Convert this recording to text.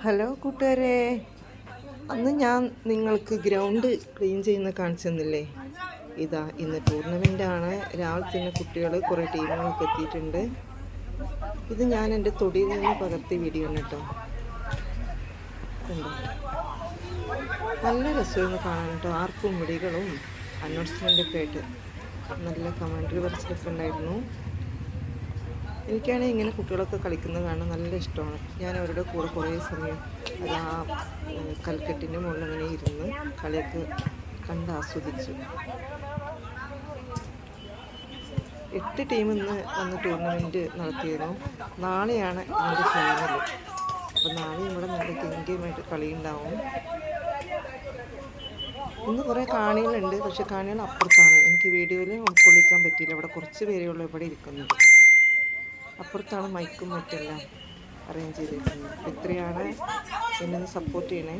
Hello കൂട്ടുകാരെ, അന്ന് ഞാൻ നിങ്ങൾക്ക് ഗ്രൗണ്ട് ക്ലീൻ ചെയ്യുന്ന കാണിച്ചു തന്നില്ലേ? ഇന്ന് ടൂർണമെൻ്റാണ്. രാവിലെ തന്നെ കുട്ടികൾ കുറേ ടീമുകളൊക്കെ എത്തിയിട്ടുണ്ട്. ഇത് ഞാൻ എൻ്റെ തൊടിയിൽ നിന്ന് പകർത്തിയ വീഡിയോ ആണ് കേട്ടോ. കണ്ടോ, നല്ല രസമായിരുന്നു കാണാൻ കേട്ടോ. ആർപ്പും വിളികളും അനൗൺസ്മെൻ്റൊക്കെ ആയിട്ട് നല്ല കമൻട്രി പറച്ചിലൊക്കെ ഉണ്ടായിരുന്നു. എനിക്കാണെങ്കിൽ ഇങ്ങനെ കുട്ടികളൊക്കെ കളിക്കുന്നത് കാണാൻ നല്ല ഇഷ്ടമാണ്. ഞാൻ അവരുടെ കൂടെ കുറേ സമയം ആ കൽക്കെട്ടിൻ്റെ മുകളിൽ അങ്ങനെ ഇരുന്ന് കളിയൊക്കെ കണ്ട് ആസ്വദിച്ചു. 8 ടീം ഇന്ന് വന്ന് ടൂർണമെൻറ്റ് നടത്തിയിരുന്നു. നാളെയാണ് ഇതിൻ്റെ ഫൈനൽ. അപ്പോൾ നാളെ ഇവിടെ നല്ല ഗംഭീരമായിട്ട് കളി ഉണ്ടാവും. ഇന്ന് കുറേ കാണികളുണ്ട്, പക്ഷെ കാണികൾ അപ്പുറത്താണ്. എനിക്ക് വീഡിയോയിൽ ഉൾക്കൊള്ളിക്കാൻ പറ്റിയില്ല. ഇവിടെ കുറച്ച് പേരേ ഉള്ളൂ ഇവിടെ ഇരിക്കുന്നത്. അപ്പുറത്താണ് മൈക്കും മറ്റെല്ലാം അറേഞ്ച് ചെയ്തിരിക്കുന്നത്. ഇത്രയാണ് എന്നെ സപ്പോർട്ട് ചെയ്യണേ.